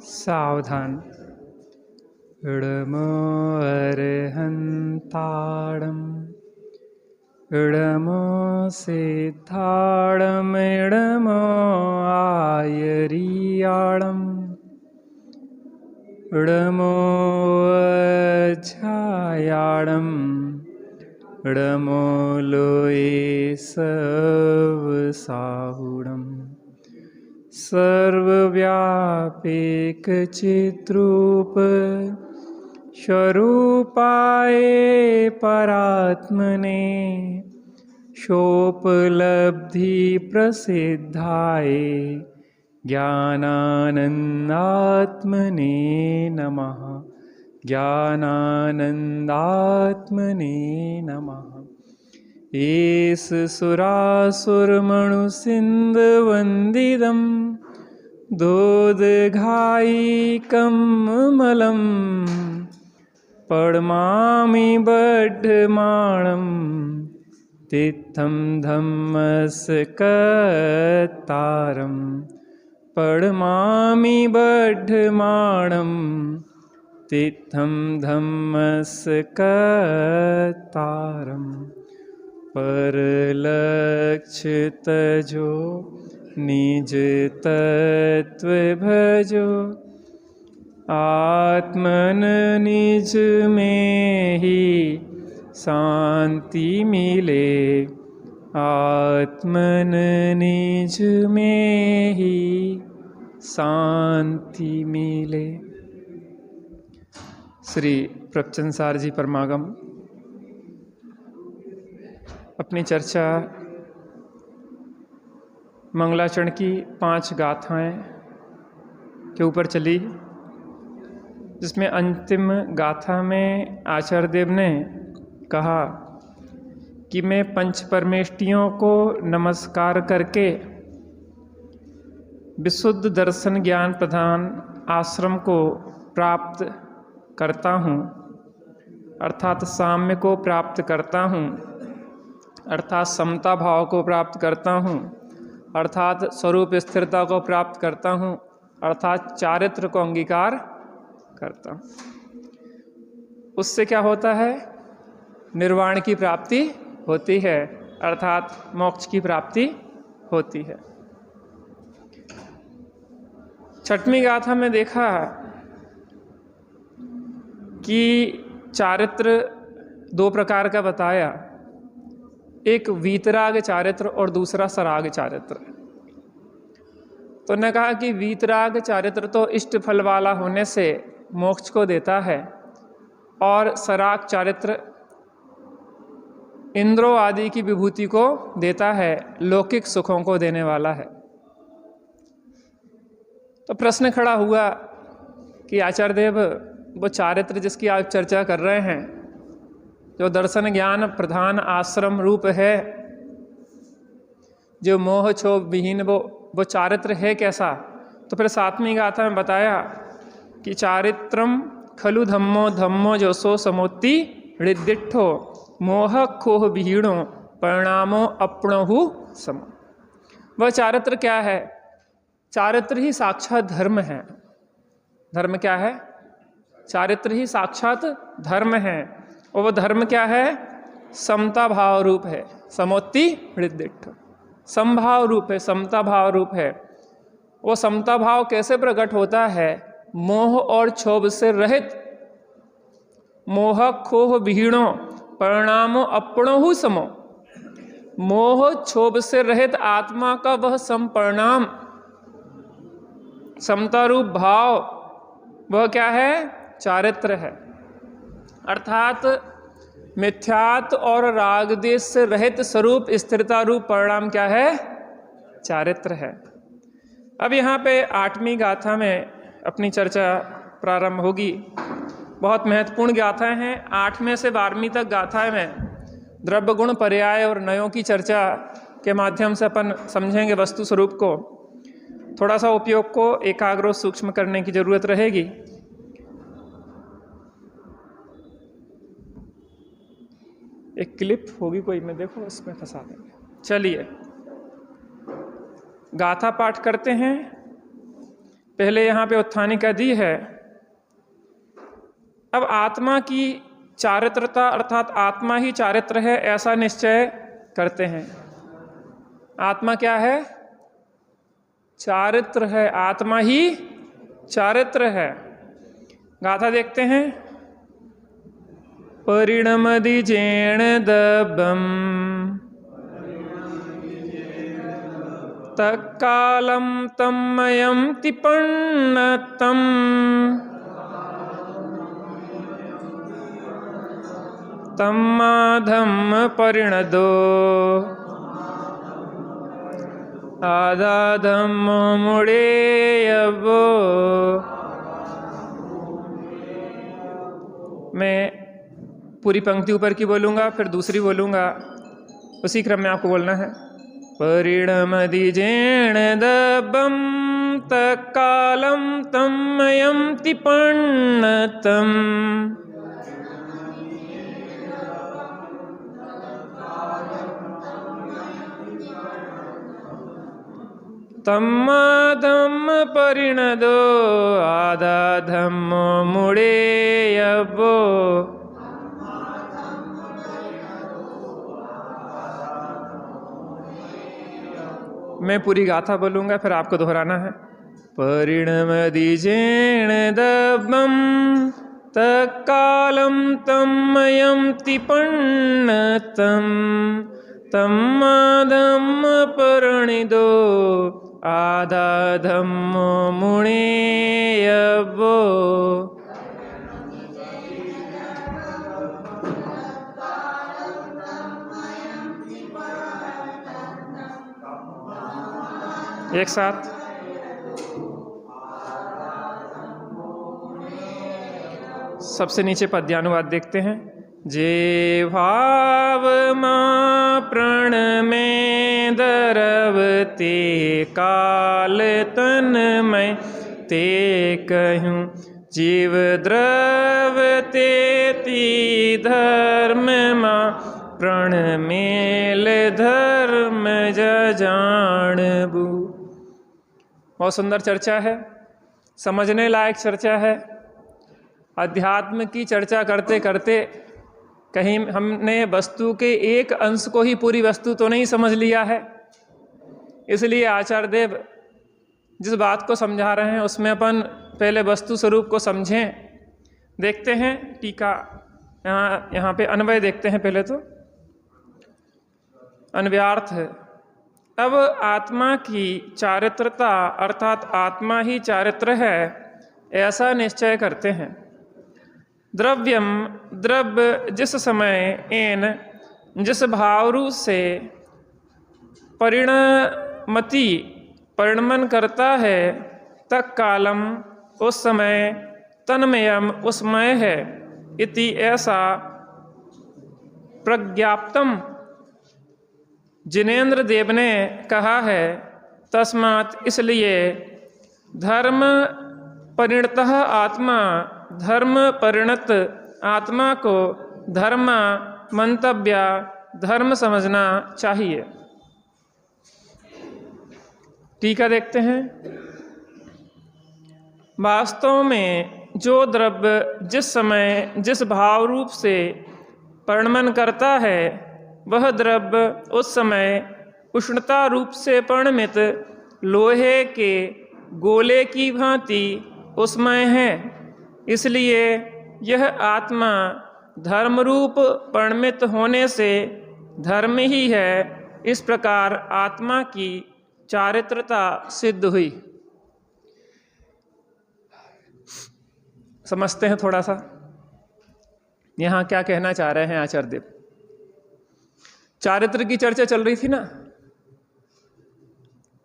सावधान। इडमो अर्हन्ताडम् इडमो सिद्धाडम् इडमो आयरियाडम् इडमो अज्झायाडम् इडमो लोये सवसाहुडम् सर्वव्यापक चिद्रूप स्वरूपाय परात्मने शोपलब्धि प्रसिद्धाय ज्ञानानन्दात्मने नमः। ज्ञानानन्दात्मने नमः। एस सुरासुरमणुसिन्धुवन्दितं दोदघायिकमलं पडमामि बड्ढमाणं तीर्थं धम्मस्कत्तारं पडमामि बड्ढमाणं तीर्थं धम्मस्कत्तारम्। परलक्ष्य तजो निज तत्व भजो आत्मन निज में ही शांति मिले। आत्मन निज में ही शांति मिले। श्री प्रभचंद सार जी परमागम अपनी चर्चा मंगलाचरण की 5 गाथाएं के ऊपर चली, जिसमें अंतिम गाथा में आचार्य देव ने कहा कि मैं पंच परमेष्टियों को नमस्कार करके विशुद्ध दर्शन ज्ञान प्रधान आश्रम को प्राप्त करता हूँ, अर्थात साम्य को प्राप्त करता हूँ, अर्थात समता भाव को प्राप्त करता हूँ, अर्थात स्वरूप स्थिरता को प्राप्त करता हूँ, अर्थात चारित्र को अंगीकार करता हूँ। उससे क्या होता है? निर्वाण की प्राप्ति होती है, अर्थात मोक्ष की प्राप्ति होती है। 6वीं गाथा में देखा कि चारित्र 2 प्रकार का बताया, एक वीतराग चारित्र और दूसरा सराग चारित्र। तो ने कहा कि वीतराग चारित्र तो इष्ट फल वाला होने से मोक्ष को देता है, और सराग चारित्र इंद्रों आदि की विभूति को देता है, लौकिक सुखों को देने वाला है। तो प्रश्न खड़ा हुआ कि आचार्य देव, वो चारित्र जिसकी आप चर्चा कर रहे हैं, जो दर्शन ज्ञान प्रधान आश्रम रूप है, जो मोह क्षोभ विहीन, वो चारित्र है कैसा? तो फिर 7वीं गाथा में बताया कि चारित्रम खलु धम्मो धम्मो जोसो समोत्ति हृदिठो मोह खोह विहीणो परिणामो अपणहु समो। वह चारित्र क्या है? चारित्र ही साक्षात धर्म है। धर्म क्या है? चारित्र ही साक्षात धर्म है। और वह धर्म क्या है? समता भाव रूप है। समोत्ति हृदिठ, समभाव रूप है, समता भाव रूप है। वो समता भाव कैसे प्रकट होता है? मोह और क्षोभ से रहित, मोह खोह विहीणो परिणामो अपणहु समो। मोह क्षोभ से रहित आत्मा का वह संपरिणाम, समता रूप भाव, वह क्या है? चारित्र है। अर्थात मिथ्यात्व और राग देश से रहित स्वरूप स्थिरता रूप परिणाम क्या है? चारित्र है। अब यहाँ पे 8वीं गाथा में अपनी चर्चा प्रारंभ होगी। बहुत महत्वपूर्ण गाथाएं हैं। 8वें से 12वीं तक गाथाएं में द्रव्य गुण पर्याय और नयों की चर्चा के माध्यम से अपन समझेंगे वस्तु स्वरूप को। थोड़ा सा उपयोग को एकाग्र सूक्ष्म करने की जरूरत रहेगी। एक क्लिप होगी कोई में, देखो इसमें फंसा देंगे। चलिए गाथा पाठ करते हैं। पहले यहाँ पे उत्थानिका दी है। अब आत्मा की चारित्रता अर्थात आत्मा ही चारित्र है ऐसा निश्चय करते हैं। आत्मा क्या है? चारित्र है, आत्मा ही चारित्र है। गाथा देखते हैं। परिणमदिजेण दब्बम तत्कालं तन्मयं तिपन्नतं तन्माधं परिणदो आदाधम मुड़ेयवो। मैं पूरी पंक्ति ऊपर की बोलूँगा, फिर दूसरी बोलूँगा, उसी क्रम में आपको बोलना है। परिणमदिजेण दब्बं तत्कालं तन्मयं तिपन्नतं तन्माधं परिणदो आदाधं मुड़ेयवो। मैं पूरी गाथा बोलूँगा, फिर आपको दोहराना है। परिणमदिजेण दब्बं तत्कालं तन्मयं तिपन्नतं तन्माधं परिणदो आदाधं मुड़ेयवो। एक साथ। सबसे नीचे पद्यानुवाद देखते हैं। जे भाव मां प्रण में दरवते काल तन में ते कहूँ जीव द्रवते ती धर्म मां प्रण मेल धर्म जाणबू। बहुत सुंदर चर्चा है, समझने लायक चर्चा है। अध्यात्म की चर्चा करते करते कहीं हमने वस्तु के एक अंश को ही पूरी वस्तु तो नहीं समझ लिया है। इसलिए आचार्य देव जिस बात को समझा रहे हैं उसमें अपन पहले वस्तु स्वरूप को समझें। देखते हैं टीका, यहाँ पे अन्वय देखते हैं। पहले तो अन्वयार्थ है। अब आत्मा की चारित्रता अर्थात आत्मा ही चारित्र है ऐसा निश्चय करते हैं। द्रव्यम द्रव्य जिस समय एन जिस भाव रूप से परिणमति परिणमन करता है तक कालम उस समय तन्मयम उसमय है इति ऐसा प्रज्ञाप्तम जिनेन्द्र देव ने कहा है। तस्मात् इसलिए धर्म परिणतः आत्मा धर्म परिणत आत्मा को धर्म मंतव्य धर्म समझना चाहिए। टीका देखते हैं। वास्तव में जो द्रव्य जिस समय जिस भाव रूप से परिणमन करता है वह द्रव्य उस समय उष्णता रूप से परिणमित लोहे के गोले की भांति उसमय है। इसलिए यह आत्मा धर्म रूप परिणमित होने से धर्म ही है। इस प्रकार आत्मा की चारित्रता सिद्ध हुई। समझते हैं थोड़ा सा यहाँ क्या कहना चाह रहे हैं आचार्य देव। चारित्र की चर्चा चल रही थी ना,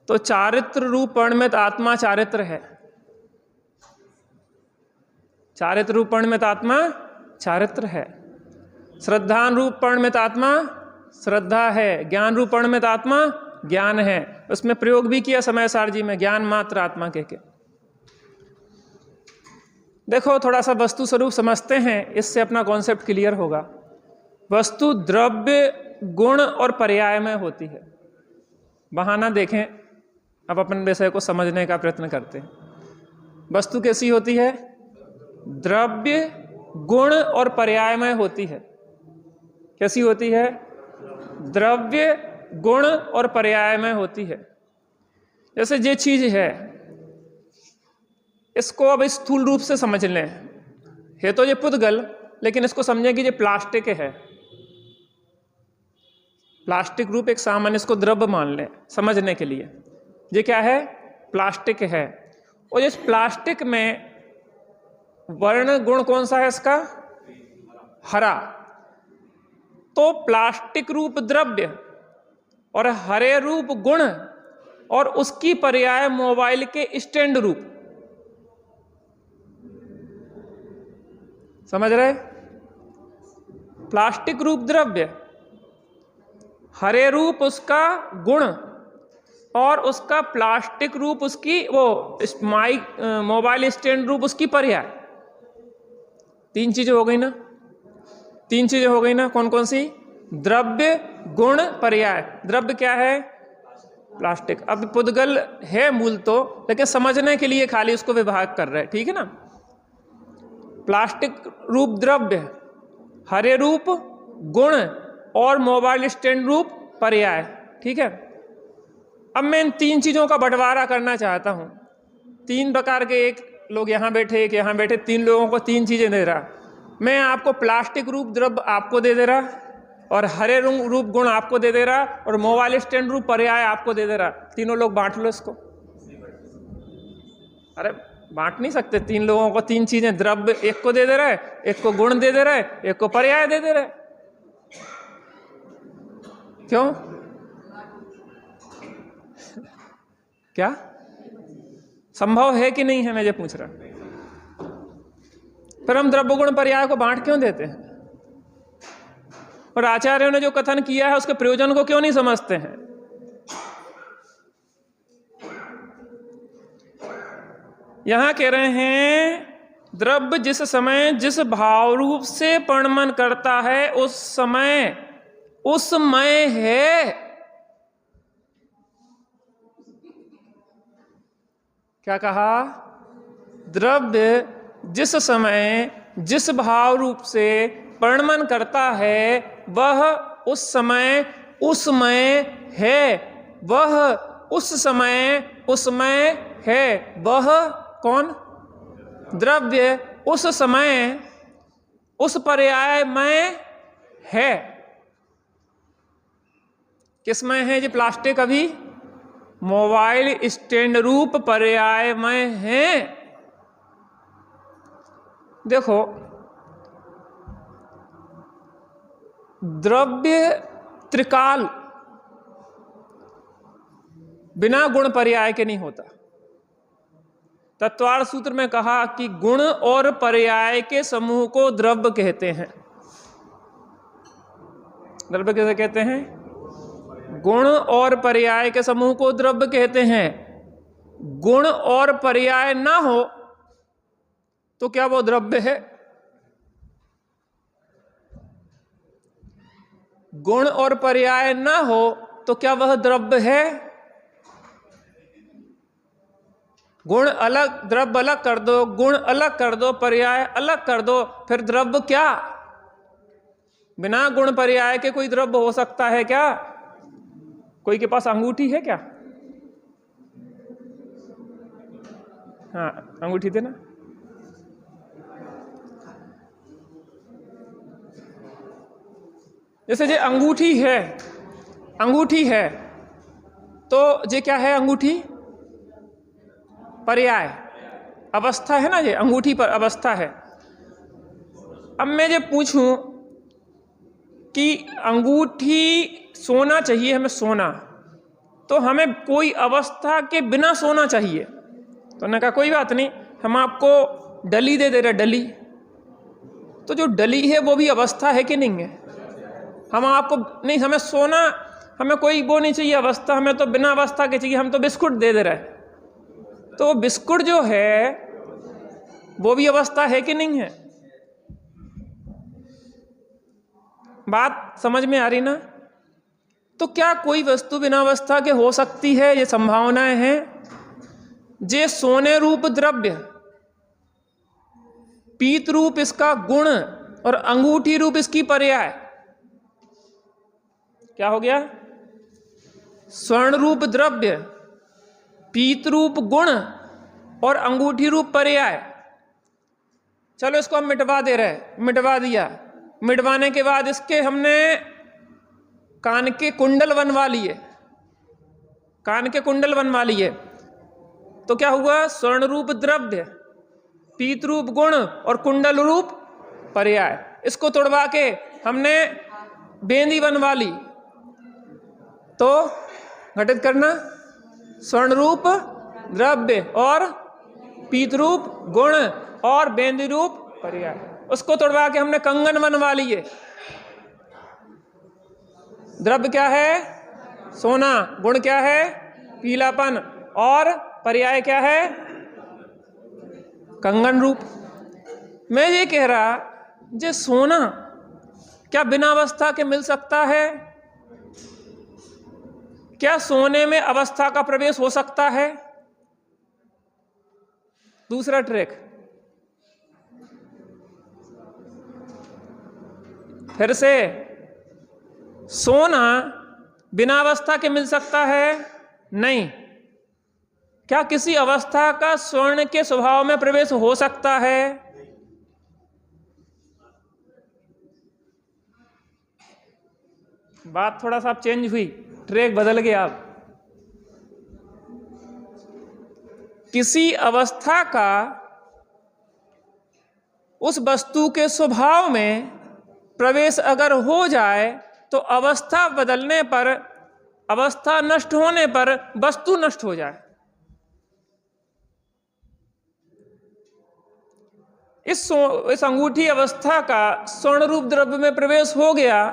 तो चारित्र रूप परिणमित आत्मा चारित्र है। चारित्र रूप परिणमित आत्मा चारित्र है। श्रद्धान रूप परिणमित आत्मा श्रद्धा है। ज्ञान रूप परिणमित आत्मा ज्ञान है। उसमें प्रयोग भी किया समय सार जी में, ज्ञान मात्र आत्मा कह के। देखो थोड़ा सा वस्तु स्वरूप समझते हैं, इससे अपना कॉन्सेप्ट क्लियर होगा। वस्तु द्रव्य गुण और पर्याय में होती है। बहाना देखें, अब अपन विषय को समझने का प्रयत्न करते हैं। वस्तु कैसी होती है? द्रव्य, गुण और पर्यायमय होती है। कैसी होती है? द्रव्य, गुण और पर्यायमय होती है। जैसे ये चीज है, इसको अब स्थूल रूप से समझ लें। है तो ये पुद्गल, लेकिन इसको समझें कि ये प्लास्टिक है। प्लास्टिक रूप एक सामान्य, इसको द्रव्य मान लें समझने के लिए। ये क्या है? प्लास्टिक है। और इस प्लास्टिक में वर्ण गुण कौन सा है इसका? हरा। तो प्लास्टिक रूप द्रव्य और हरे रूप गुण और उसकी पर्याय मोबाइल के स्टैंड रूप। समझ रहे? प्लास्टिक रूप द्रव्य, हरे रूप उसका गुण और उसका प्लास्टिक रूप उसकी मोबाइल स्टैंड रूप उसकी पर्याय। तीन चीजें हो गई ना? तीन चीजें हो गई ना? कौन कौन सी? द्रव्य, गुण, पर्याय। द्रव्य क्या है? प्लास्टिक। अब पुद्गल है मूल तो, लेकिन समझने के लिए खाली उसको विभाग कर रहे हैं, ठीक है ना? प्लास्टिक रूप द्रव्य, हरे रूप गुण और मोबाइल स्टैंड रूप पर्याय, ठीक है। अब मैं इन तीन चीजों का बंटवारा करना चाहता हूं। तीन प्रकार के, एक लोग यहां बैठे, एक यहां बैठे, तीन लोगों को तीन चीजें दे रहा। मैं आपको प्लास्टिक रूप द्रव्य आपको दे दे रहा और हरे रूप गुण आपको दे दे रहा और मोबाइल स्टैंड रूप पर्याय आपको दे दे रहा। तीनों लोग बांट लो इसको। अरे बांट नहीं सकते, तीन लोगों को तीन चीजें, द्रव्य एक को दे दे रहा है, एक को गुण दे दे रहा है, एक को पर्याय दे दे रहा है। क्यों? क्या संभव है कि नहीं है, मैं ये पूछ रहा। पर हम द्रव्य गुण पर्याय को बांट क्यों देते हैं? और आचार्यों ने जो कथन किया है उसके प्रयोजन को क्यों नहीं समझते हैं? यहां कह रहे हैं द्रव्य जिस समय जिस भाव रूप से परिणमन करता है उस समय है। क्या कहा? द्रव्य जिस समय जिस भाव रूप से परिणमन करता है वह उस समय उसमें है। वह उस समय उसमें है। वह कौन? द्रव्य उस समय उस पर्याय में है। किसमें है? जी प्लास्टिक अभी मोबाइल स्टैंड रूप पर्याय में है। देखो, द्रव्य त्रिकाल बिना गुण पर्याय के नहीं होता। तत्वार्थ सूत्र में कहा कि गुण और पर्याय के समूह को द्रव्य कहते हैं। द्रव्य कैसे कहते हैं? गुण और पर्याय के समूह को द्रव्य कहते हैं। गुण और पर्याय ना हो तो क्या वो द्रव्य है? गुण और पर्याय ना हो तो क्या वह द्रव्य है? गुण अलग, द्रव्य अलग कर दो, गुण अलग कर दो, पर्याय अलग कर दो, फिर द्रव्य क्या? बिना गुण पर्याय के कोई द्रव्य हो सकता है क्या? कोई के पास अंगूठी है क्या? हाँ, अंगूठी देना। जैसे ये अंगूठी है, अंगूठी है तो ये क्या है? अंगूठी पर्याय, अवस्था है ना, ये अंगूठी पर अवस्था है। अब मैं ये पूछूं कि अंगूठी सोना चाहिए हमें, सोना, तो हमें कोई अवस्था के बिना सोना चाहिए। तो उन्होंने कहा कोई बात नहीं, हम आपको डली दे रहे, डली। तो जो डली है वो भी अवस्था है कि नहीं है? हम आपको नहीं, हमें सोना, हमें कोई वो नहीं चाहिए अवस्था, हमें तो बिना अवस्था के चाहिए, हम तो बिस्कुट दे रहे हैं। तो बिस्कुट जो है वो भी अवस्था है कि नहीं है? बात समझ में आ रही ना? तो क्या कोई वस्तु बिना अवस्था के हो सकती है? ये संभावनाएं हैं। जे सोने रूप द्रव्य पीत रूप इसका गुण और अंगूठी रूप इसकी पर्याय। क्या हो गया? स्वर्ण रूप द्रव्य, पीत रूप गुण और अंगूठी रूप पर्याय। चलो इसको हम मिटवा दे रहे, मिटवा दिया। मिटवाने के बाद इसके हमने कान के कुंडल बनवा लिए, कान के कुंडल बनवा लिए। तो क्या हुआ? स्वर्ण रूप द्रव्य, पीत रूप गुण और कुंडल रूप पर्याय। इसको तोड़वा के हमने बेंदी बनवा ली। तो घटित करना, स्वर्ण रूप द्रव्य और पीत रूप गुण और बेंदी रूप पर्याय। उसको तोड़वा के हमने कंगन बनवा लिए। द्रव्य क्या है? सोना। गुण क्या है? पीलापन। और पर्याय क्या है? कंगन रूप। मैं ये कह रहा, जे सोना क्या बिना अवस्था के मिल सकता है? क्या सोने में अवस्था का प्रवेश हो सकता है? दूसरा ट्रैक, फिर से, सोना बिना अवस्था के मिल सकता है? नहीं। क्या किसी अवस्था का स्वर्ण के स्वभाव में प्रवेश हो सकता है? बात थोड़ा सा चेंज हुई, ट्रैक बदल गया। अब किसी अवस्था का उस वस्तु के स्वभाव में प्रवेश अगर हो जाए तो अवस्था बदलने पर, अवस्था नष्ट होने पर वस्तु नष्ट हो जाए। इस अंगूठी अवस्था का स्वर्ण रूप द्रव्य में प्रवेश हो गया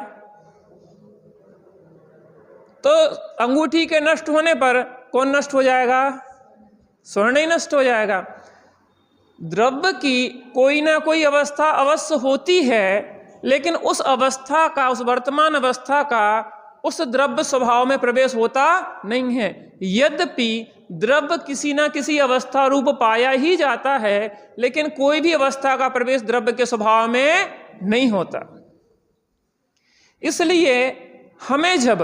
तो अंगूठी के नष्ट होने पर कौन नष्ट हो जाएगा? स्वर्ण ही नष्ट हो जाएगा। द्रव्य की कोई ना कोई अवस्था अवश्य होती है, लेकिन उस अवस्था का, उस वर्तमान अवस्था का उस द्रव्य स्वभाव में प्रवेश होता नहीं है। यद्यपि द्रव्य किसी ना किसी अवस्था रूप पाया ही जाता है, लेकिन कोई भी अवस्था का प्रवेश द्रव्य के स्वभाव में नहीं होता। इसलिए हमें जब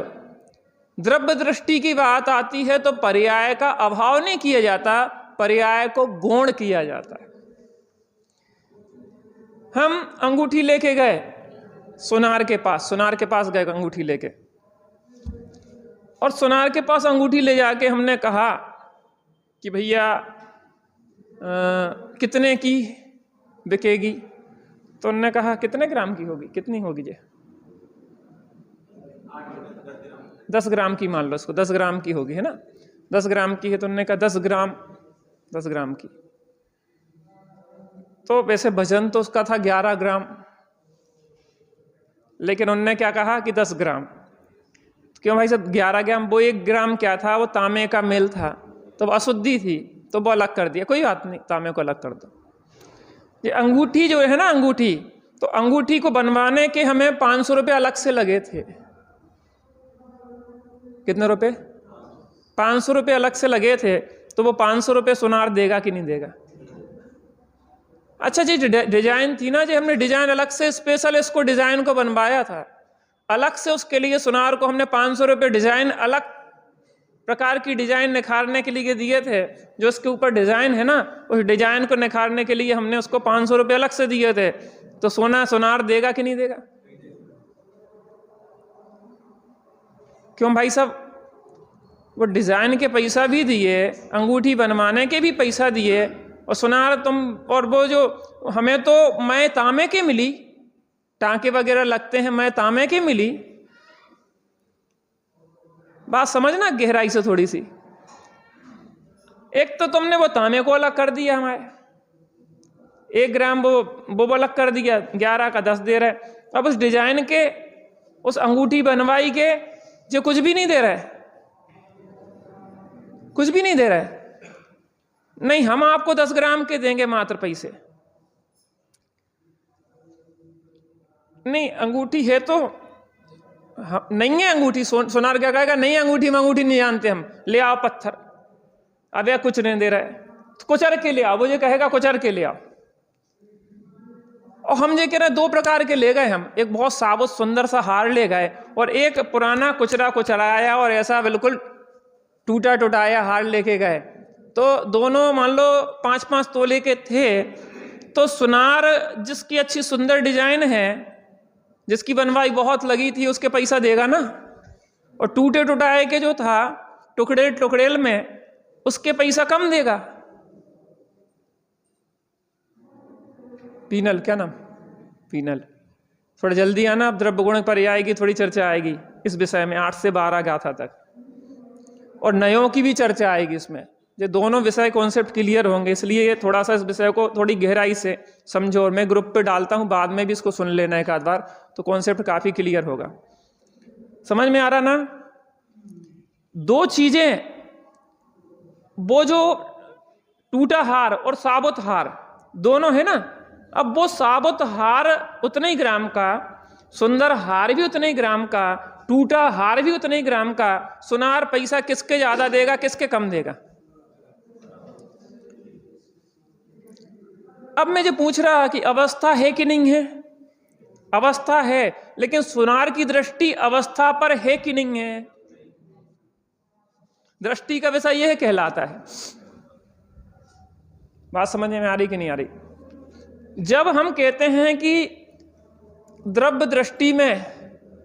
द्रव्य दृष्टि की बात आती है तो पर्याय का अभाव नहीं किया जाता, पर्याय को गौण किया जाता है। हम अंगूठी लेके गए सुनार के पास गए अंगूठी लेके, और सुनार के पास अंगूठी ले जाके हमने कहा कि भैया कितने की बिकेगी? तो उन्होंने कहा कितने ग्राम की होगी? कितनी होगी जे? 10 ग्राम की मान लो इसको, 10 ग्राम की होगी, है ना? 10 ग्राम की है। तो उन्होंने कहा 10 ग्राम की। तो वैसे वजन तो उसका था 11 ग्राम, लेकिन उन्होंने क्या कहा कि 10 ग्राम। क्यों भाई साहब? 11 ग्राम, वो 1 ग्राम क्या था? वो तांबे का मेल था, तो वो अशुद्धि थी, तो वो अलग कर दिया। कोई बात नहीं, तांबे को अलग कर दो। ये अंगूठी जो है ना, अंगूठी, तो अंगूठी को बनवाने के हमें 500 रुपये अलग से लगे थे। कितने रुपए? 500 रुपये अलग से लगे थे। तो वो 500 रुपये सुनार देगा कि नहीं देगा? अच्छा जी, डिजाइन थी ना जी, हमने डिजाइन अलग से स्पेशल इसको डिजाइन को बनवाया था, अलग से उसके लिए सुनार को हमने 500 रुपये डिजाइन, अलग प्रकार की डिजाइन निखारने के लिए दिए थे। जो उसके ऊपर डिजाइन है ना, उस डिजाइन को निखारने के लिए हमने उसको 500 रुपये अलग से दिए थे। तो सुनार देगा कि नहीं देगा? क्यों भाई साहब? वो डिजाइन के पैसा भी दिए, अंगूठी बनवाने के भी पैसा दिए, और सुनार तुम, और वो जो हमें तो मैं तांबे की मिली, टांके वगैरह लगते हैं, मैं तांबे की मिली। बात समझना गहराई से थोड़ी सी। एक तो तुमने वो तांबे को अलग कर दिया, हमारे 1 ग्राम वो अलग कर दिया, 11 का 10 दे रहे। अब उस डिजाइन के, उस अंगूठी बनवाई के जो कुछ भी नहीं दे रहा है, कुछ भी नहीं दे रहा है। नहीं, हम आपको 10 ग्राम के देंगे मात्र पैसे। नहीं, अंगूठी है तो नहीं है अंगूठी। सुनार क्या कहेगा? नहीं अंगूठी में, अंगूठी नहीं जानते हम, ले आओ पत्थर। अब यह कुछ नहीं दे रहा है तो कुचर के ले आओ, वो ये कहेगा कुचर के ले आओ। और हम ये कह रहे हैं 2 प्रकार के ले गए हम, एक बहुत साबुत सुंदर सा हार ले गए और एक पुराना कुचरा कुचराया और ऐसा बिल्कुल टूटा टुटाया हार लेके गए। तो दोनों मान लो 5-5 तोले के थे, तो सुनार जिसकी अच्छी सुंदर डिजाइन है, जिसकी बनवाई बहुत लगी थी, उसके पैसा देगा ना, और टूटे टुटाए के जो था टुकड़े टुकड़ेल में, उसके पैसा कम देगा। पीनल, क्या नाम, पीनल। थोड़ा जल्दी आना, अब द्रव्य गुण पर्याय की थोड़ी चर्चा आएगी इस विषय में, 8 से 12 गाथा तक, और नयों की भी चर्चा आएगी इसमें। ये दोनों विषय कॉन्सेप्ट क्लियर होंगे, इसलिए ये थोड़ा सा इस विषय को थोड़ी गहराई से समझो, और मैं ग्रुप पे डालता हूँ, बाद में भी इसको सुन लेना एक आध बार, तो कॉन्सेप्ट काफी क्लियर होगा। समझ में आ रहा ना? 2 चीजें, वो जो टूटा हार और साबुत हार दोनों है ना, अब वो साबुत हार उतने ही ग्राम का, सुंदर हार भी उतने ही ग्राम का, टूटा हार भी उतने ही ग्राम का, सुनार पैसा किसके ज्यादा देगा, किसके कम देगा? अब मैं जो पूछ रहा कि अवस्था है कि नहीं है, अवस्था है, लेकिन सुनार की दृष्टि अवस्था पर है कि नहीं है? दृष्टि का विषय यह कहलाता है। बात समझ में आ रही कि नहीं आ रही? जब हम कहते हैं कि द्रव्य दृष्टि में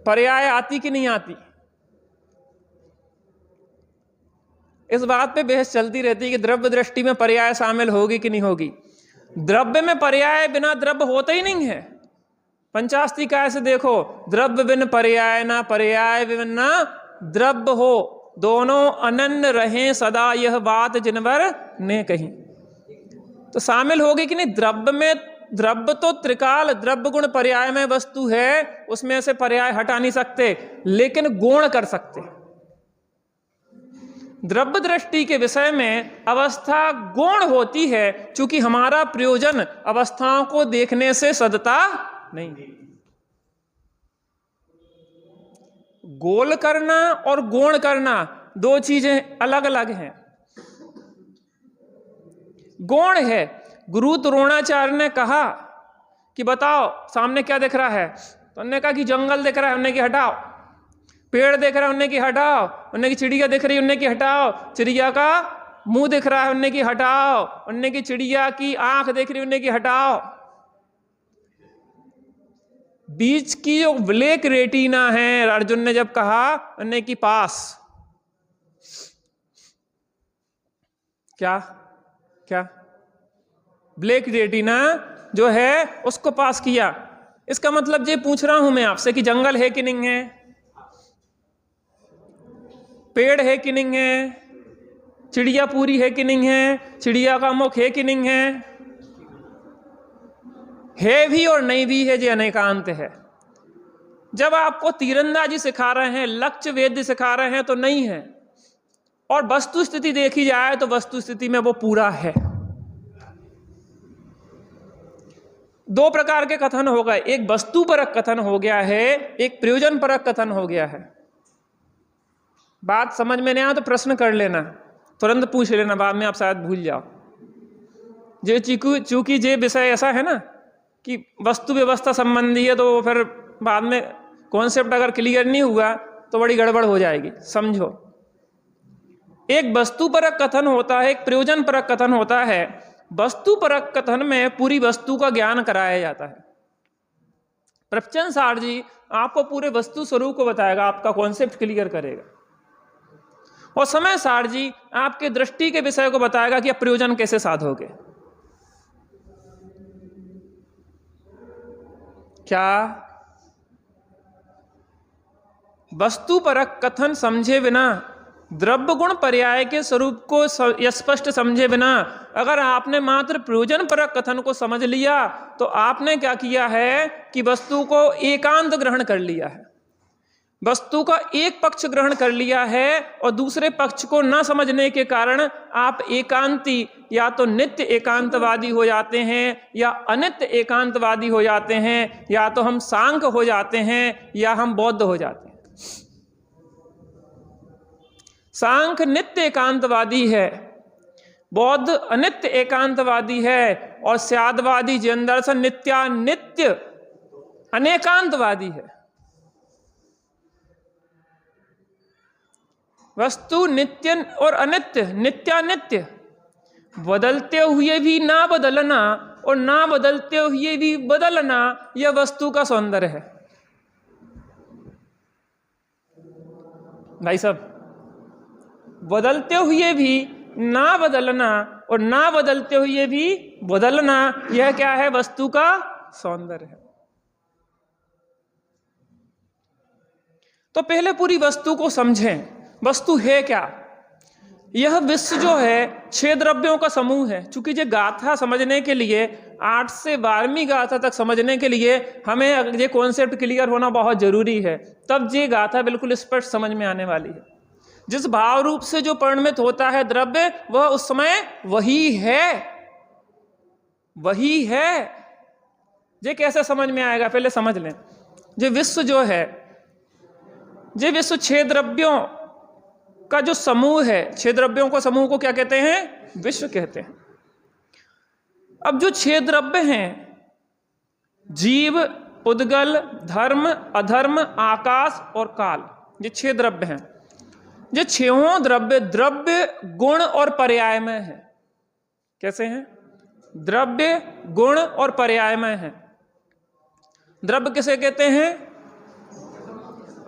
पर्याय आती कि नहीं आती, इस बात पे बहस चलती रहती है कि द्रव्य दृष्टि में पर्याय शामिल होगी कि नहीं होगी। द्रव्य में पर्याय बिना द्रव्य होता ही नहीं है। पंचास्ती काय से देखो, द्रव्य बिन पर्याय ना, पर्याय बिन ना द्रव्य हो, दोनों अनन्य रहें सदा, यह बात जिनवर ने कही। तो शामिल होगी कि नहीं द्रव्य में? द्रव्य तो त्रिकाल द्रव्य गुण पर्याय में वस्तु है, उसमें से पर्याय हटा नहीं सकते, लेकिन गुण कर सकते। द्रव्य दृष्टि के विषय में अवस्था गौण होती है, चूंकि हमारा प्रयोजन अवस्थाओं को देखने से सदता नहीं। गोल करना और गौण करना 2 चीजें अलग अलग हैं। गौण है, गुरु द्रोणाचार्य ने कहा कि बताओ सामने क्या दिख रहा है, तो उन्होंने कहा कि जंगल दिख रहा है, उन्होंने की हटाओ। पेड़ देख रहा है, उन्हें की हटाओ। उन्हें की चिड़िया दिख रही है, उन्हें की हटाओ। चिड़िया का मुंह दिख रहा है, उन्हें की हटाओ। उन्हें की चिड़िया की आंख देख रही है, उन्हें की हटाओ। बीच की जो ब्लैक रेटिना है, अर्जुन ने जब कहा उन्हें की पास, क्या क्या ब्लैक रेटिना जो है उसको पास किया। इसका मतलब ये पूछ रहा हूं मैं आपसे कि जंगल है कि नहीं है, पेड़ है कि नहीं है, चिड़िया पूरी है कि नहीं है, चिड़िया का मुख है कि नहीं है भी और नहीं भी है, ये अनेकांत है। जब आपको तीरंदाजी सिखा रहे हैं, लक्ष्य वेद्य सिखा रहे हैं तो नहीं है, और वस्तु स्थिति देखी जाए तो वस्तु स्थिति में वो पूरा है। 2 प्रकार के कथन हो गए, एक वस्तुपरक कथन हो गया है, एक प्रयोजन परक कथन हो गया है। बात समझ में नहीं आया तो प्रश्न कर लेना, तुरंत पूछ लेना, बाद में आप शायद भूल जाओ। जो चूंकि ये विषय ऐसा है ना कि वस्तु व्यवस्था संबंधी है, तो फिर बाद में कॉन्सेप्ट अगर क्लियर नहीं हुआ तो बड़ी गड़बड़ हो जाएगी। समझो, एक वस्तुपरक कथन होता है, एक प्रयोजन परक कथन होता है। वस्तुपरक कथन में पूरी वस्तु का ज्ञान कराया जाता है। प्रवचन सार जी आपको पूरे वस्तु स्वरूप को बताएगा, आपका कॉन्सेप्ट क्लियर करेगा, और समय सार जी आपके दृष्टि के विषय को बताएगा कि आप प्रयोजन कैसे साधोगे। क्या वस्तुपरक कथन समझे बिना, द्रव्य गुण पर्याय के स्वरूप को स्पष्ट समझे बिना, अगर आपने मात्र प्रयोजन परक कथन को समझ लिया तो आपने क्या किया है कि वस्तु को एकांत ग्रहण कर लिया है, वस्तु का एक पक्ष ग्रहण कर लिया है, और दूसरे पक्ष को न समझने के कारण आप एकांती, या तो नित्य एकांतवादी हो जाते हैं, या अनित्य एकांतवादी हो जाते हैं, या तो हम सांख्य हो जाते हैं, या हम बौद्ध हो जाते हैं। सांख्य नित्य एकांतवादी है, बौद्ध अनित्य एकांतवादी है, और स्यादवादी जैन दर्शन नित्यानित्य अनेकांतवादी है। वस्तु नित्य और अनित्य, नित्यानित्य, बदलते हुए भी ना बदलना और ना बदलते हुए भी बदलना, यह वस्तु का सौंदर्य है। भाई साहब, बदलते हुए भी ना बदलना और ना बदलते हुए भी बदलना, यह क्या है? वस्तु का सौंदर्य है। तो पहले पूरी वस्तु को समझें। वस्तु है क्या? यह विश्व जो है 6 द्रव्यों का समूह है। चूंकि ये गाथा समझने के लिए 8 से 12वीं गाथा तक समझने के लिए हमें ये कॉन्सेप्ट क्लियर होना बहुत जरूरी है, तब ये गाथा बिल्कुल स्पष्ट समझ में आने वाली है। जिस भाव रूप से जो परिणमित होता है द्रव्य, वह उस समय वही है, वही है। ये कैसे समझ में आएगा? पहले समझ लें। ये विश्व जो है, ये विश्व 6 द्रव्यों का जो समूह है, 6 द्रव्यों को समूह को क्या कहते हैं? विश्व कहते हैं। अब जो 6 द्रव्य हैं, जीव, उद्गल, धर्म, अधर्म, आकाश और काल, ये 6 द्रव्य हैं। ये 6 द्रव्य द्रव्य, गुण और पर्याय में है। कैसे हैं? द्रव्य, गुण और पर्याय में है। द्रव्य किसे कहते हैं?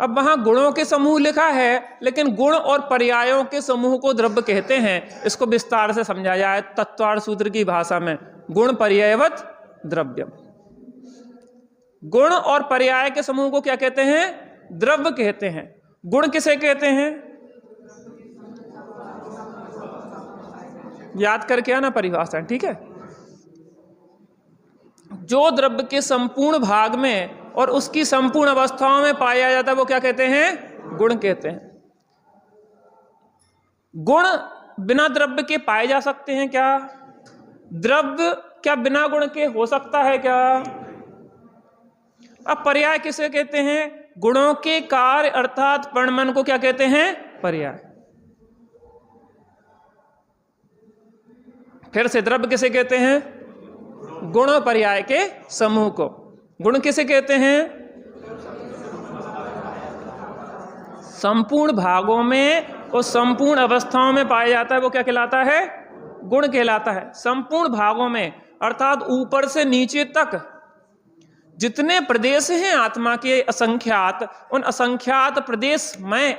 अब वहां गुणों के समूह लिखा है, लेकिन गुण और पर्यायों के समूह को द्रव्य कहते हैं। इसको विस्तार से समझा जाए तत्वार्थ सूत्र की भाषा में, गुण पर्यायवत द्रव्यम। गुण और पर्याय के समूह को क्या कहते हैं? द्रव्य कहते हैं। गुण किसे कहते हैं? याद करके आना परिभाषा, ठीक है? जो द्रव्य के संपूर्ण भाग में और उसकी संपूर्ण अवस्थाओं में पाया जाता है, वो क्या कहते हैं? गुण कहते हैं। गुण बिना द्रव्य के पाए जा सकते हैं क्या? द्रव्य क्या बिना गुण के हो सकता है क्या? अब पर्याय किसे कहते हैं? गुणों के कार्य अर्थात परिणमन को क्या कहते हैं? पर्याय। फिर से, द्रव्य किसे कहते हैं? गुण और पर्याय के समूह को। गुण किसे कहते हैं? संपूर्ण भागों में और संपूर्ण अवस्थाओं में पाया जाता है, वो क्या कहलाता है? गुण कहलाता है। संपूर्ण भागों में अर्थात ऊपर से नीचे तक जितने प्रदेश हैं आत्मा के असंख्यात, उन असंख्यात प्रदेश में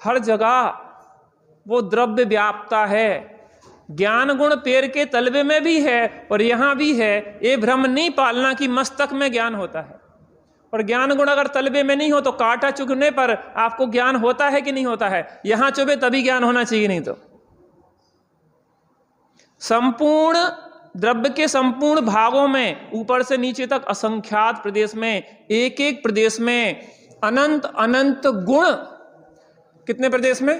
हर जगह वो द्रव्य व्याप्ता है। ज्ञान गुण पैर के तलवे में भी है और यहां भी है। ये भ्रम नहीं पालना कि मस्तक में ज्ञान होता है, और ज्ञान गुण अगर तलवे में नहीं हो तो कांटा चुभने पर आपको ज्ञान होता है कि नहीं होता है? यहां चुभे तभी ज्ञान होना चाहिए, नहीं तो। संपूर्ण द्रव्य के संपूर्ण भागों में ऊपर से नीचे तक असंख्यात प्रदेश में, एक एक प्रदेश में अनंत अनंत गुण। कितने प्रदेश में?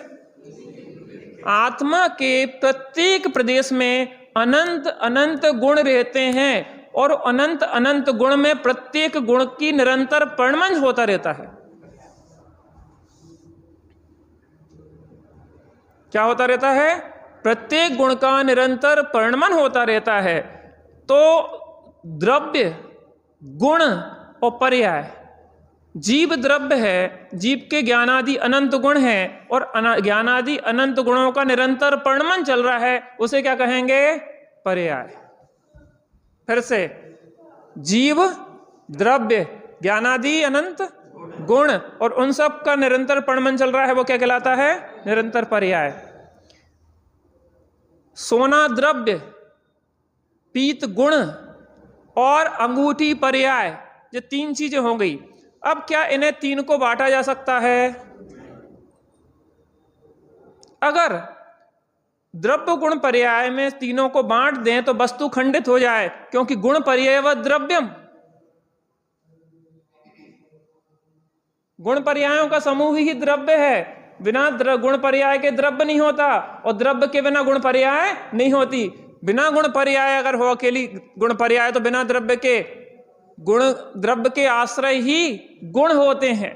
आत्मा के प्रत्येक प्रदेश में अनंत अनंत गुण रहते हैं, और अनंत अनंत गुण में प्रत्येक गुण की निरंतर परिणमन होता रहता है। क्या होता रहता है? प्रत्येक गुण का निरंतर परिणमन होता रहता है। तो द्रव्य, गुण और पर्याय, जीव द्रव्य है, जीव के ज्ञानादि अनंत गुण हैं, और ज्ञानादि अनंत गुणों का निरंतर परिणमन चल रहा है, उसे क्या कहेंगे? पर्याय। फिर से, जीव द्रव्य ज्ञानादि अनंत गुण और उन सब का निरंतर परिणमन चल रहा है, वो क्या कहलाता है? निरंतर पर्याय। सोना द्रव्य, पीत गुण और अंगूठी पर्याय, ये 3 चीजें हो गई। अब क्या इन्हें 3 को बांटा जा सकता है? अगर द्रव्य गुण पर्याय में तीनों को बांट दें तो वस्तु खंडित हो जाए, क्योंकि गुण पर्यायवत द्रव्यम, गुण पर्यायों का समूह ही द्रव्य है। बिना गुण पर्याय के द्रव्य नहीं होता, और द्रव्य के बिना गुण पर्याय नहीं होती। बिना गुण पर्याय अगर हो अकेली गुण पर्याय, तो बिना द्रव्य के गुण, द्रव्य के आश्रय ही गुण होते हैं।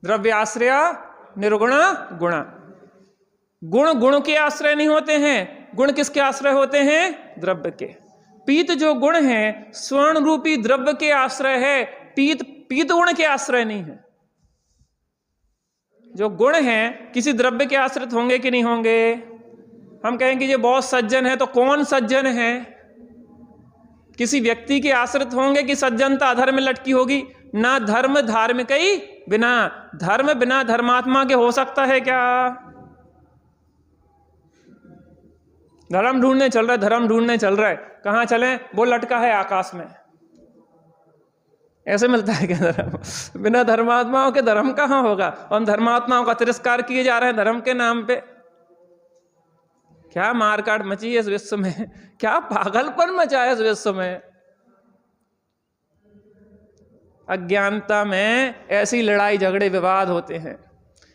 द्रव्य आश्रय निर्गुण गुण। गुण गुण के आश्रय नहीं होते हैं, गुण किसके आश्रय होते हैं? द्रव्य के। पीत जो गुण है स्वर्ण रूपी द्रव्य के आश्रय है, पीत गुण के आश्रय नहीं है। जो गुण हैं किसी द्रव्य के आश्रित होंगे कि नहीं होंगे? हम कहेंगे ये बहुत सज्जन है, तो कौन सज्जन है? किसी व्यक्ति के आश्रित होंगे कि सज्जनता अधर्म में लटकी होगी? ना धर्म धार्मिक ही बिना, धर्म बिना धर्मात्मा के हो सकता है क्या? धर्म ढूंढने चल रहा है, कहाँ चले? वो लटका है आकाश में। ऐसे मिलता है क्या धर्म? बिना धर्मात्माओं के धर्म कहाँ होगा? हम धर्मात्माओं का तिरस्कार किए जा रहे हैं धर्म के नाम पे। क्या मारकाट मची है इस विश्व में, क्या पागलपन मचा है इस विश्व में। अज्ञानता में ऐसी लड़ाई झगड़े विवाद होते हैं।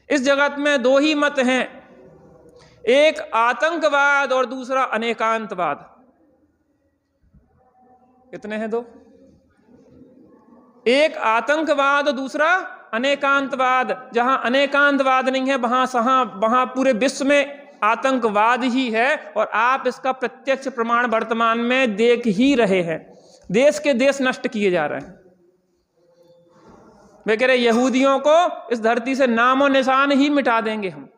इस जगत में दो ही मत हैं, एक आतंकवाद और दूसरा अनेकांतवाद। कितने हैं? दो। एक आतंकवाद और दूसरा अनेकांतवाद। जहां अनेकांतवाद नहीं है वहां पूरे विश्व में आतंकवाद ही है, और आप इसका प्रत्यक्ष प्रमाण वर्तमान में देख ही रहे हैं। देश के देश नष्ट किए जा रहे हैं। वे कह रहे यहूदियों को इस धरती से नामो निशान ही मिटा देंगे हम।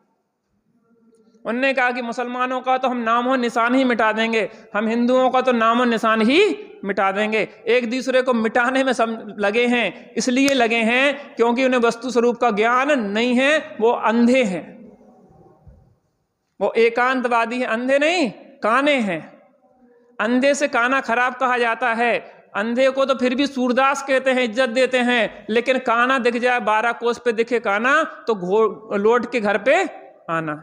उन्होंने कहा कि मुसलमानों का तो हम नामो निशान ही मिटा देंगे, हम हिंदुओं का तो नामो निशान ही मिटा देंगे। एक दूसरे को मिटाने में सब लगे हैं, इसलिए लगे हैं क्योंकि उन्हें वस्तु स्वरूप का ज्ञान नहीं है, वो अंधे हैं। वो एकांतवादी है, अंधे नहीं काने हैं। अंधे से काना खराब कहा जाता है। अंधे को तो फिर भी सूरदास कहते हैं, इज्जत देते हैं, लेकिन काना दिख जाए 12 कोस पे दिखे काना तो लौट के घर पे आना।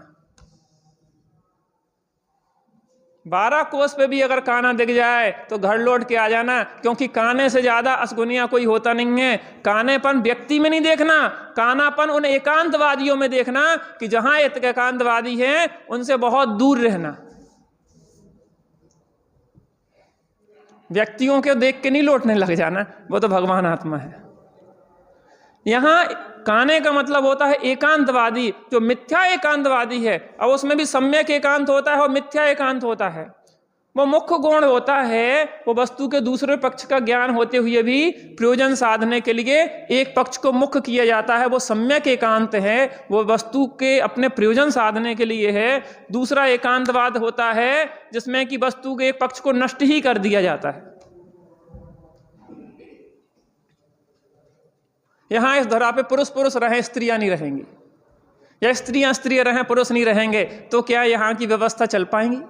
12 कोस पे भी अगर काना दिख जाए तो घर लौट के आ जाना, क्योंकि काने से ज्यादा असगुनिया कोई होता नहीं है। कानेपन व्यक्ति में नहीं देखना, कानापन उन एकांतवादियों में देखना कि जहां एकांतवादी हैं उनसे बहुत दूर रहना। व्यक्तियों के देख के नहीं लौटने लग जाना, वो तो भगवान आत्मा है। यहां काने का मतलब होता है एकांतवादी, जो मिथ्या एकांतवादी है। अब उसमें भी सम्यक एकांत होता है और मिथ्या एकांत होता है। वो मुख्य गुण होता है, वो वस्तु के दूसरे पक्ष का ज्ञान होते हुए भी प्रयोजन साधने के लिए एक पक्ष को मुख्य किया जाता है, वो सम्यक एकांत है। वो वस्तु के अपने प्रयोजन साधने के लिए है। दूसरा एकांतवाद होता है जिसमें कि वस्तु के एक पक्ष को नष्ट ही कर दिया जाता है। यहां इस धरा पे पुरुष पुरुष रहें, स्त्रियां नहीं रहेंगी, या स्त्रियां स्त्रियां रहें, पुरुष नहीं रहेंगे, तो क्या यहां की व्यवस्था चल पाएंगी?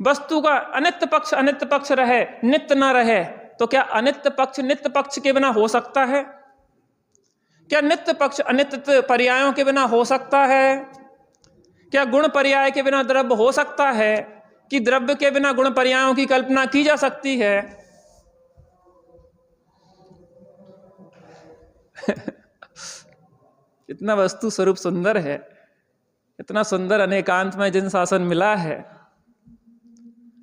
वस्तु का अनित्य पक्ष रहे, नित्य न रहे, तो क्या अनित्य पक्ष नित्य पक्ष के बिना हो सकता है? क्या नित्य पक्ष अनित्य पर्यायों के बिना हो सकता है? क्या गुण पर्याय के बिना द्रव्य हो सकता है? कि द्रव्य के बिना गुण पर्यायों की कल्पना की जा सकती है? इतना वस्तु स्वरूप सुंदर है, इतना सुंदर अनेकांत में जिन शासन मिला है।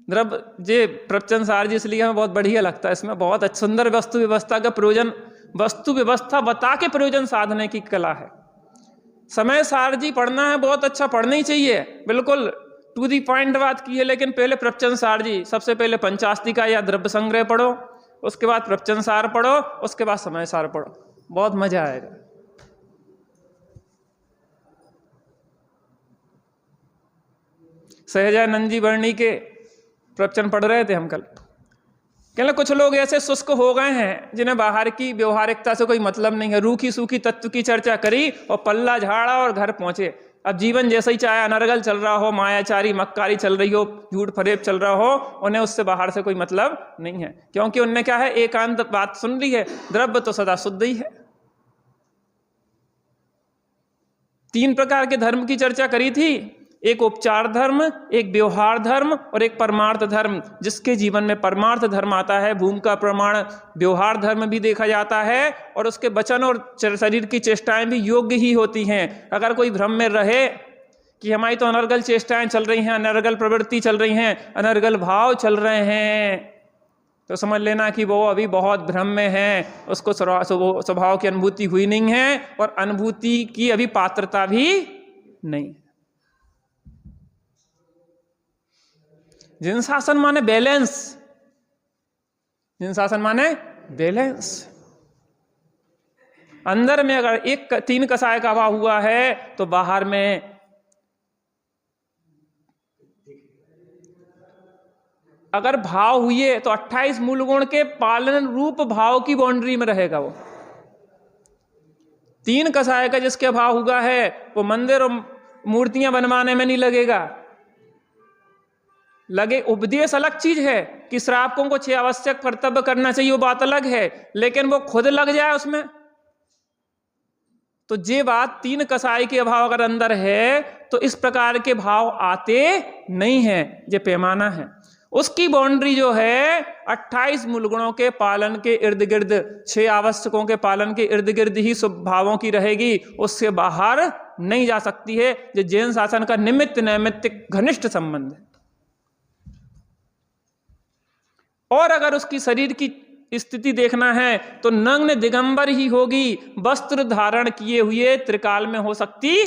द्रव्य जे प्रवचन सार जी इसलिए हमें बहुत बढ़िया लगता है। इसमें बहुत सुंदर वस्तु व्यवस्था का प्रयोजन, वस्तु व्यवस्था बता के प्रयोजन साधने की कला है। समय सार जी पढ़ना है, बहुत अच्छा पढ़ना ही चाहिए, बिल्कुल टू दी पॉइंट बात की है। लेकिन पहले प्रवचन सार जी, सबसे पहले पंचास्तिका या द्रव्य संग्रह पढ़ो, उसके बाद प्रवचन सार पढ़ो, उसके बाद समय सार पढ़ो, बहुत मजा आएगा। सहजानंद जी वर्णी के प्रवचन पढ़ रहे थे हम कल। कहने कुछ लोग ऐसे शुष्क हो गए हैं जिन्हें बाहर की व्यवहारिकता से कोई मतलब नहीं है। रूखी सूखी तत्व की चर्चा करी और पल्ला झाड़ा और घर पहुंचे। अब जीवन जैसा ही चाहे अनर्गल चल रहा हो, मायाचारी मक्कारी चल रही हो, झूठ फरेब चल रहा हो, उन्हें उससे बाहर से कोई मतलब नहीं है, क्योंकि उनने क्या है, एकांत बात सुन ली है। द्रव्य तो सदा शुद्ध ही है। 3 प्रकार के धर्म की चर्चा करी थी, एक उपचार धर्म, एक व्यवहार धर्म और एक परमार्थ धर्म। जिसके जीवन में परमार्थ धर्म आता है, भूमि का प्रमाण व्यवहार धर्म भी देखा जाता है, और उसके वचन और शरीर की चेष्टाएं भी योग्य ही होती हैं। अगर कोई भ्रम में रहे कि हमारी तो अनर्गल चेष्टाएं चल रही हैं, अनर्गल प्रवृत्ति चल रही हैं, अनर्गल भाव चल रहे हैं, तो समझ लेना कि वो अभी बहुत भ्रम में है, उसको स्वभाव की अनुभूति हुई नहीं है, और अनुभूति की अभी पात्रता भी नहीं। जिनसासन माने बैलेंस, जिनसासन माने बैलेंस। अंदर में अगर एक 3 कसाय का भाव हुआ है तो बाहर में अगर भाव हुए तो 28 मूल गुण के पालन रूप भाव की बाउंड्री में रहेगा वो। 3 कसाय का जिसके भाव हुआ है वो मंदिर और मूर्तियां बनवाने में नहीं लगेगा। लगे उपदेश अलग चीज है कि श्रावकों को 6 आवश्यक कर्तव्य करना चाहिए, वो बात अलग है, लेकिन वो खुद लग जाए उसमें तो ये बात 3 कसाई के भाव अगर अंदर है तो इस प्रकार के भाव आते नहीं है। ये पैमाना है। उसकी बाउंड्री जो है 28 मूलगुणों के पालन के इर्द गिर्द, 6 आवश्यकों के पालन के इर्द गिर्द ही शुभ भावों की रहेगी, उससे बाहर नहीं जा सकती है। जो जैन शासन का निमित्त नैमित्तिक घनिष्ठ संबंध है। और अगर उसकी शरीर की स्थिति देखना है तो नग्न दिगंबर ही होगी, वस्त्र धारण किए हुए त्रिकाल में हो सकती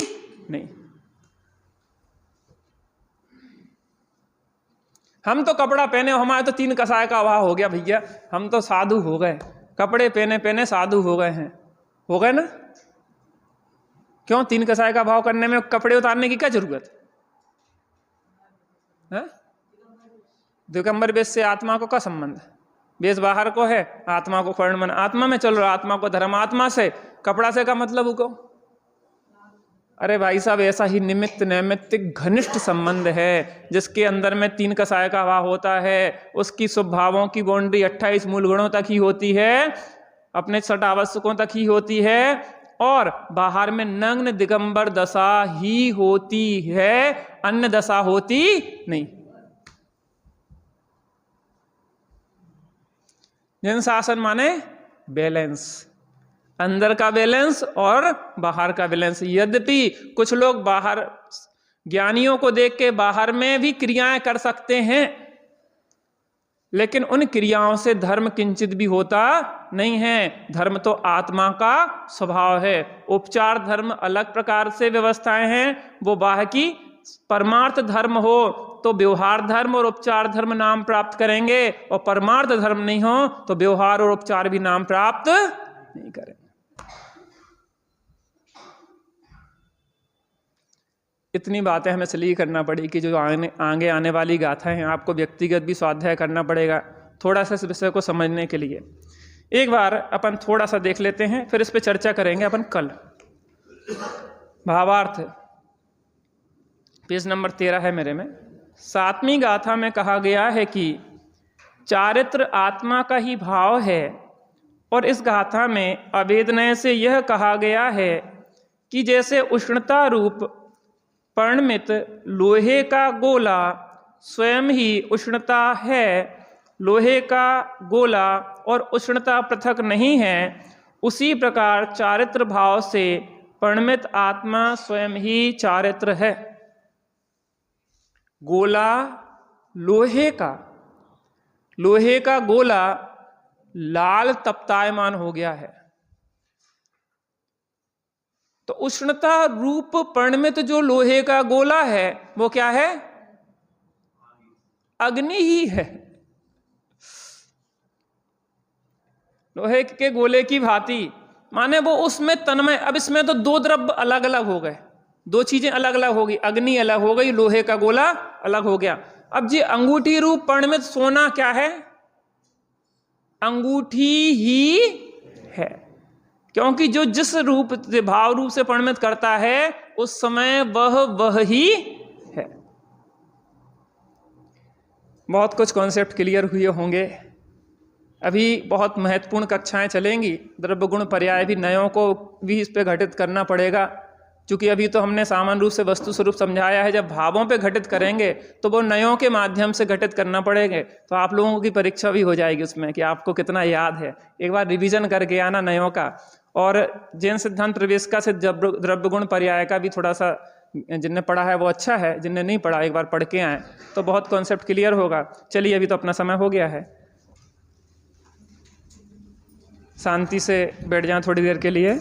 नहीं। हम तो कपड़ा पहने, हमारे तो 3 कसाय का अभाव हो गया भैया, हम तो साधु हो गए, कपड़े पहने पहने साधु हो गए हैं, हो गए ना? क्यों 3 कसाय का भाव करने में कपड़े उतारने की क्या जरूरत है? दिगंबर वेश से आत्मा को क्या संबंध है? वेश बाहर को है, आत्मा को फर्ण मन, आत्मा में चल रहा, आत्मा को धर्म, आत्मा से कपड़ा से का मतलब उको। अरे भाई साहब, ऐसा ही निमित्त नैमित्तिक घनिष्ठ संबंध है जिसके अंदर में 3 कसाय का भाव होता है। उसकी स्वभावों की बाउंड्री 28 मूल गुणों तक ही होती है, अपने 6 आवश्यकों तक ही होती है, और बाहर में नग्न दिगंबर दशा ही होती है, अन्य दशा होती नहीं। जैन शासन माने बैलेंस, अंदर का बैलेंस और बाहर का बैलेंस। यद्यपि कुछ लोग बाहर ज्ञानियों को देख के बाहर में भी क्रियाएं कर सकते हैं, लेकिन उन क्रियाओं से धर्म किंचित भी होता नहीं है। धर्म तो आत्मा का स्वभाव है। उपचार धर्म अलग प्रकार से व्यवस्थाएं हैं, वो बाह्य की। परमार्थ धर्म हो तो व्यवहार धर्म और उपचार धर्म नाम प्राप्त करेंगे, और परमार्थ धर्म नहीं हो तो व्यवहार और उपचार भी नाम प्राप्त नहीं करेंगे। इतनी बातें हमें इसलिए करना पड़ी कि जो आगे आने वाली गाथाएं हैं आपको व्यक्तिगत भी स्वाध्याय करना पड़ेगा थोड़ा सा इस विषय को समझने के लिए। एक बार अपन थोड़ा सा देख लेते हैं, फिर इस पर चर्चा करेंगे अपन कल। भावार्थ पेज नंबर 13 है मेरे में। 7वीं गाथा में कहा गया है कि चारित्र आत्मा का ही भाव है, और इस गाथा में अवेदनय से यह कहा गया है कि जैसे उष्णता रूप परिणमित लोहे का गोला स्वयं ही उष्णता है, लोहे का गोला और उष्णता पृथक नहीं है, उसी प्रकार चारित्र भाव से परिणमित आत्मा स्वयं ही चारित्र है। गोला लोहे का गोला लाल तप्तायमान हो गया है, तो उष्णता रूप परिणमित जो लोहे का गोला है वो क्या है? अग्नि ही है। लोहे के गोले की भांति, माने वो उसमें तन्मय। अब इसमें तो 2 द्रव्य अलग अलग हो गए, 2 चीजें अलग अलग हो गई, अग्नि अलग हो गई, लोहे का गोला अलग हो गया। अब जी अंगूठी रूप परिणमित सोना क्या है? अंगूठी ही है, क्योंकि जो जिस रूप से भाव रूप से परिणमित करता है उस समय वह ही है। बहुत कुछ कॉन्सेप्ट क्लियर हुए होंगे। अभी बहुत महत्वपूर्ण कक्षाएं चलेंगी। द्रव्य गुण पर्याय भी नयों को भी इस पे घटित करना पड़ेगा, क्योंकि अभी तो हमने सामान्य रूप से वस्तु स्वरूप समझाया है। जब भावों पे घटित करेंगे तो वो नयों के माध्यम से घटित करना पड़ेंगे, तो आप लोगों की परीक्षा भी हो जाएगी उसमें कि आपको कितना याद है। एक बार रिवीजन करके आना नयों का, और जैन सिद्धांत प्रवेश का से द्रव्य गुण पर्याय का भी थोड़ा सा जिनने पढ़ा है वो अच्छा है, जिनने नहीं पढ़ा एक बार पढ़ के आए तो बहुत कॉन्सेप्ट क्लियर होगा। चलिए, अभी तो अपना समय हो गया है, शांति से बैठ जाएं थोड़ी देर के लिए।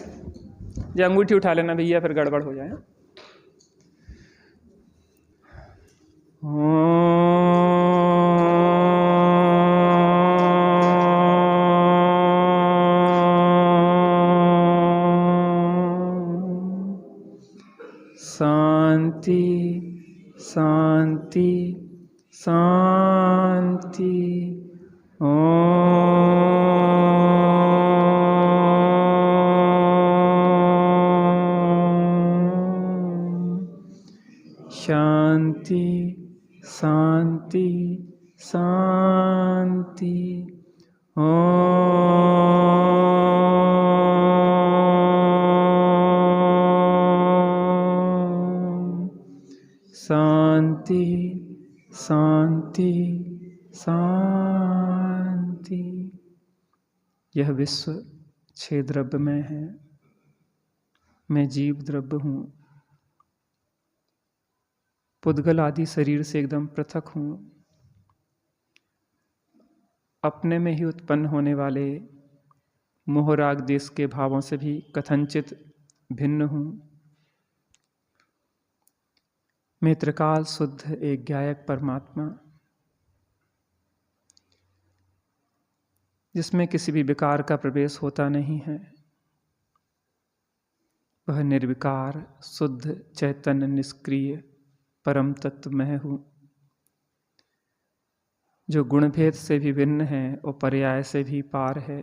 ये अंगूठी उठा लेना भैया, फिर गड़बड़ हो जाए। ओम शांति शांति। शांति शांति शांति। शांति शांति शांति। यह विश्व 6 द्रव्य में है। मैं जीव द्रव्य हूँ। पुद्गल आदि शरीर से एकदम पृथक हूँ। अपने में ही उत्पन्न होने वाले मोह राग देश के भावों से भी कथनचित भिन्न हूँ। मैं त्रिकाल शुद्ध एक ज्ञायक परमात्मा, जिसमें किसी भी विकार का प्रवेश होता नहीं है, वह निर्विकार शुद्ध चैतन्य निष्क्रिय परम तत्व मैं हूँ, जो गुणभेद से भी भिन्न है और पर्याय से भी पार है,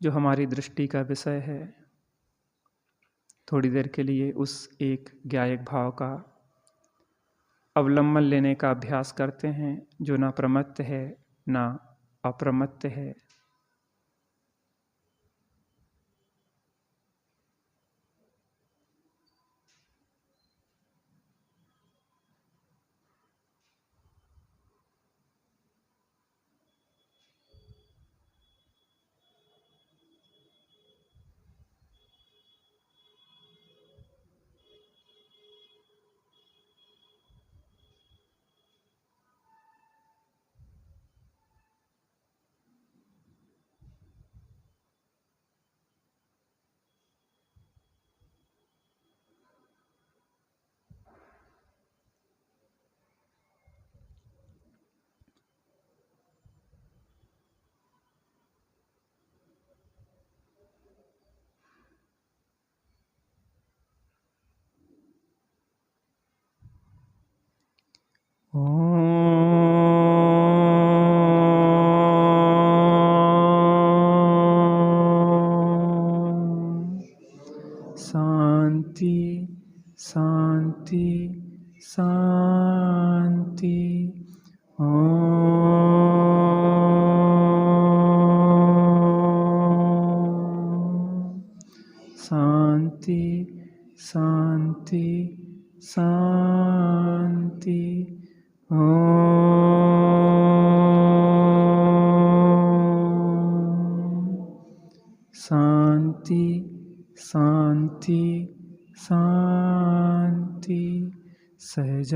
जो हमारी दृष्टि का विषय है। थोड़ी देर के लिए उस एक ज्ञायक भाव का अवलंबन लेने का अभ्यास करते हैं, जो ना प्रमत्त है ना अप्रमत्त है। शांति शांति शांति। शांति शांति शांति। शांति शांति शांति। सहजानंदेषु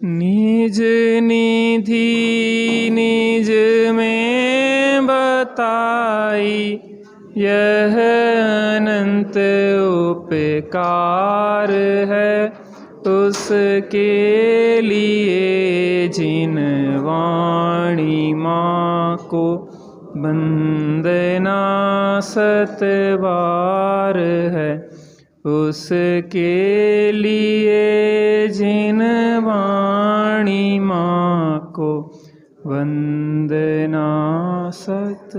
निज निधि निज में बताई, यह अनंत उपकार है उसके लिए जिन वाणी माँ को वंदना 7 बार है। उसके लिए जिन वाणी माँ को वंदना 7